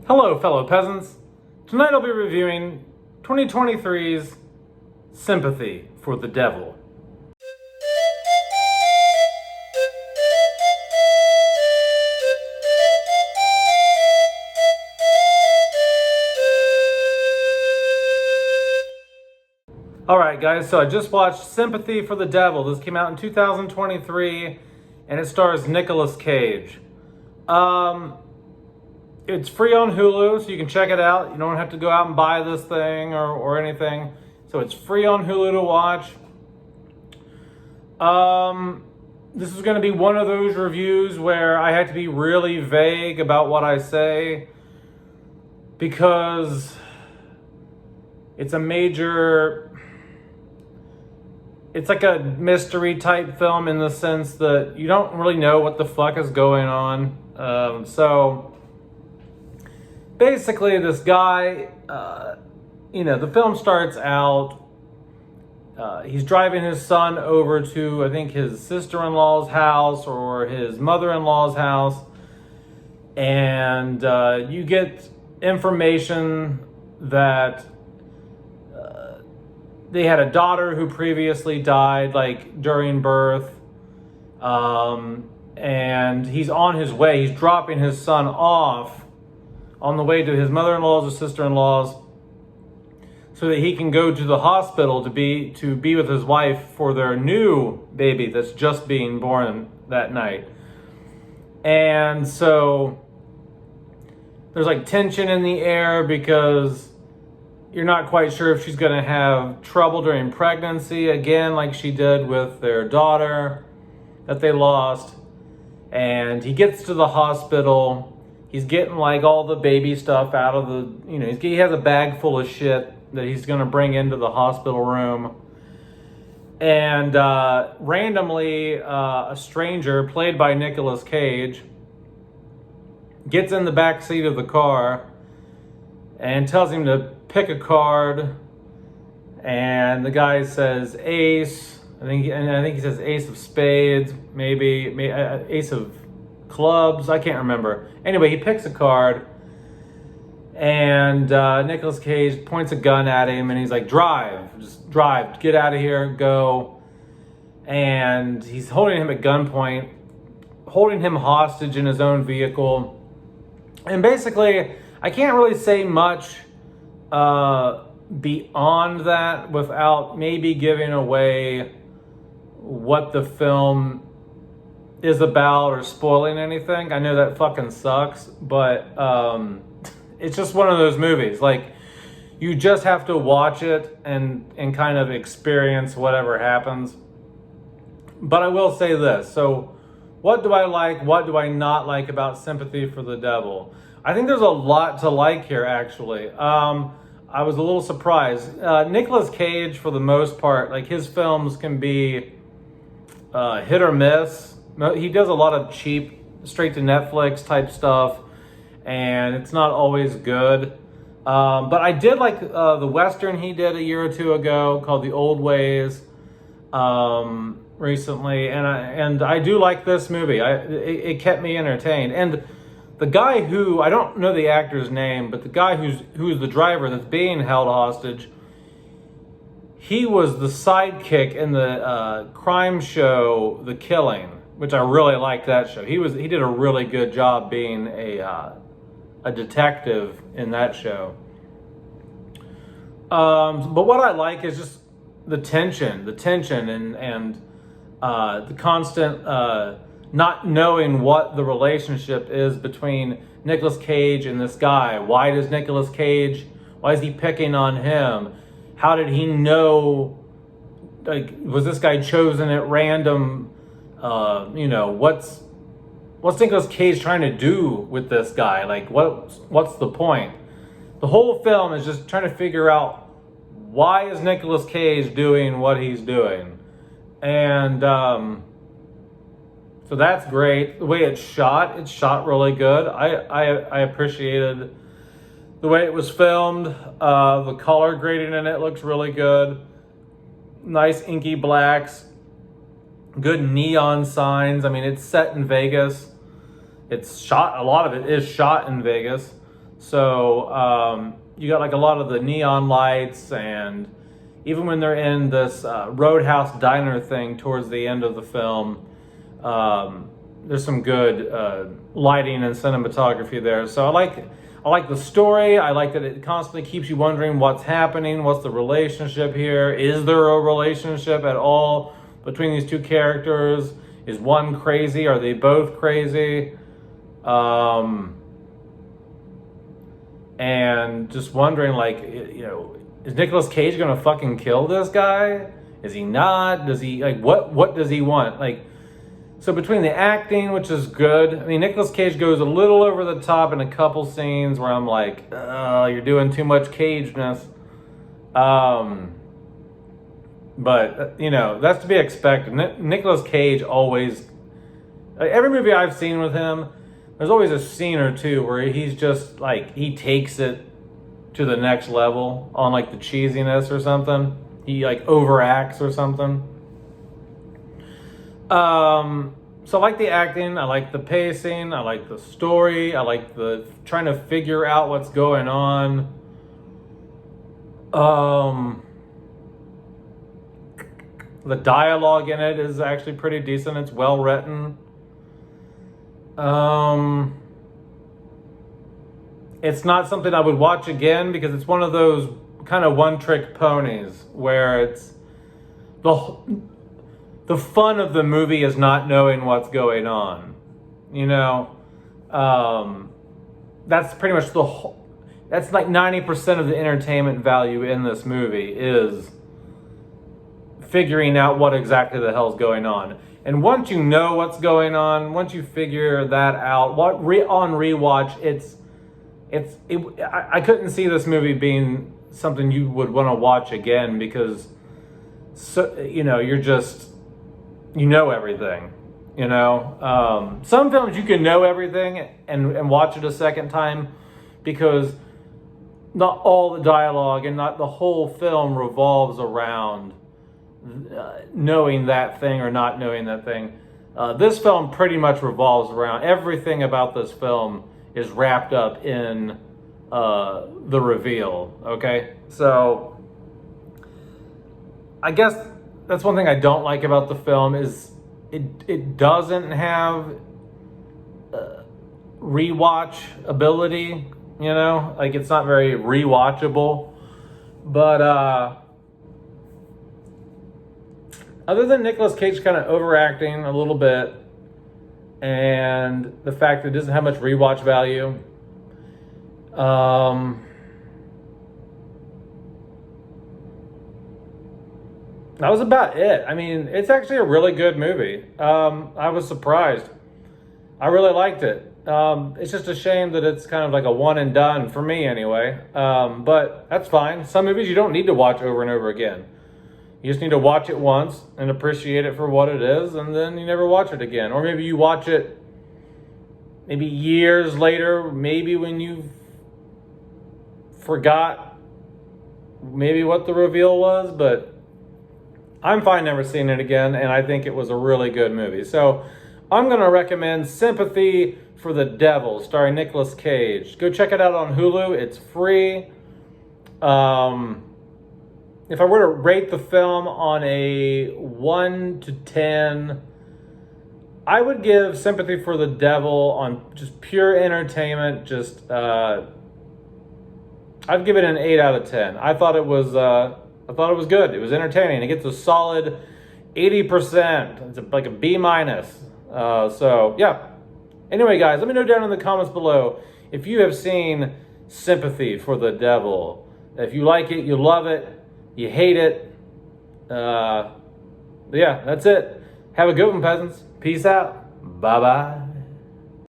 Hello, fellow peasants. Tonight I'll be reviewing 2023's Sympathy for the Devil. Alright guys, so I just watched Sympathy for the Devil. This came out in 2023 and it stars Nicolas Cage. It's free on Hulu, so you can check it out. You don't have to go out and buy this thing or anything. So it's free on Hulu to watch. This is going to be one of those reviews where I have to be really vague about what I say because it's like a mystery type film in the sense that you don't really know what the fuck is going on. So basically this guy, the film starts out, he's driving his son over to, I think, his sister-in-law's house or his mother-in-law's house. And you get information that they had a daughter who previously died, like during birth. And he's on his way. He's dropping his son off on the way to his mother-in-law's or sister-in-law's so that he can go to the hospital to be with his wife for their new baby that's just being born that night. And so there's like tension in the air because you're not quite sure if she's going to have trouble during pregnancy again, like she did with their daughter that they lost. And he gets to the hospital. He's getting like all the baby stuff out of the, he has a bag full of shit that he's going to bring into the hospital room. And randomly, a stranger played by Nicolas Cage gets in the back seat of the car and tells him to pick a card. And the guy says ace. I think he says ace of spades, maybe ace of clubs. I can't remember. Anyway, he picks a card, and Nicolas Cage points a gun at him, and he's like, just drive, get out of here, go. And he's holding him at gunpoint, holding him hostage in his own vehicle. And basically, I can't really say much beyond that without maybe giving away what the film is about or spoiling anything. I know that fucking sucks, but it's just one of those movies. Like, you just have to watch it and kind of experience whatever happens. But I will say this. So what do I like? What do I not like about Sympathy for the Devil? I think there's a lot to like here, actually. I was a little surprised. Nicolas Cage, for the most part, like his films can be hit or miss. He does a lot of cheap, straight to Netflix type stuff, and it's not always good. But I did like the Western he did a year or two ago called The Old Ways recently, and I do like this movie. It kept me entertained. And the guy who, I don't know the actor's name, but the guy who's the driver that's being held hostage, he was the sidekick in the crime show The Killing, which I really liked that show. He did a really good job being a detective in that show. But what I like is just the tension and the constant not knowing what the relationship is between Nicolas Cage and this guy. Why is he picking on him? How did he know? Like, was this guy chosen at random? What's Nicolas Cage trying to do with this guy? Like, what's the point? The whole film is just trying to figure out why is Nicolas Cage doing what he's doing. And so that's great. The way it's shot really good. I appreciated the way it was filmed. The color grading in it looks really good. Nice inky blacks. Good neon signs. I mean, it's set in Vegas. A lot of it is shot in Vegas. So you got like a lot of the neon lights, and even when they're in this roadhouse diner thing towards the end of the film, there's some good lighting and cinematography there. So I like the story. I like that it constantly keeps you wondering what's happening, what's the relationship here. Is there a relationship at all between these two characters? Is one crazy? Are they both crazy? And just wondering, like, is Nicolas Cage gonna fucking kill this guy? Is he not? Does he, like, what does he want? Like, so between the acting, which is good, I mean, Nicolas Cage goes a little over the top in a couple scenes where I'm like, you're doing too much Cage-ness. But, that's to be expected. Nicolas Cage always, every movie I've seen with him, there's always a scene or two where he's just, like, he takes it to the next level on, like, the cheesiness or something. He, like, overacts or something. So I like the acting, I like the pacing, I like the story, I like the trying to figure out what's going on. The dialogue in it is actually pretty decent. It's well written. It's not something I would watch again because it's one of those kind of one-trick ponies where it's the fun of the movie is not knowing what's going on. That's pretty much that's like 90% of the entertainment value in this movie is figuring out what exactly the hell's going on. And once you know what's going on, once you figure that out, on rewatch, I couldn't see this movie being something you would want to watch again because, you're just, everything, Some films you can know everything and watch it a second time because not all the dialogue and not the whole film revolves around knowing that thing or not knowing that thing. This film pretty much revolves around, everything about this film is wrapped up in the reveal, okay? So I guess that's one thing I don't like about the film is it doesn't have rewatch ability, like it's not very rewatchable. But other than Nicolas Cage kind of overacting a little bit and the fact that it doesn't have much rewatch value, that was about it. I mean, it's actually a really good movie. I was surprised. I really liked it. It's just a shame that it's kind of like a one and done for me anyway. But that's fine. Some movies you don't need to watch over and over again. You just need to watch it once and appreciate it for what it is, and then you never watch it again. Or maybe you watch it maybe years later, maybe when you forgot maybe what the reveal was, but I'm fine never seeing it again, and I think it was a really good movie. So I'm going to recommend Sympathy for the Devil, starring Nicolas Cage. Go check it out on Hulu. It's free. If I were to rate the film on a 1 to 10, I would give Sympathy for the Devil on just pure entertainment. I'd give it an 8 out of 10. I thought it was good. It was entertaining. It gets a solid 80%. It's like a B minus. So yeah. Anyway, guys, let me know down in the comments below if you have seen Sympathy for the Devil. If you like it, you love it, you hate it. Yeah, that's it. Have a good one, peasants. Peace out. Bye-bye.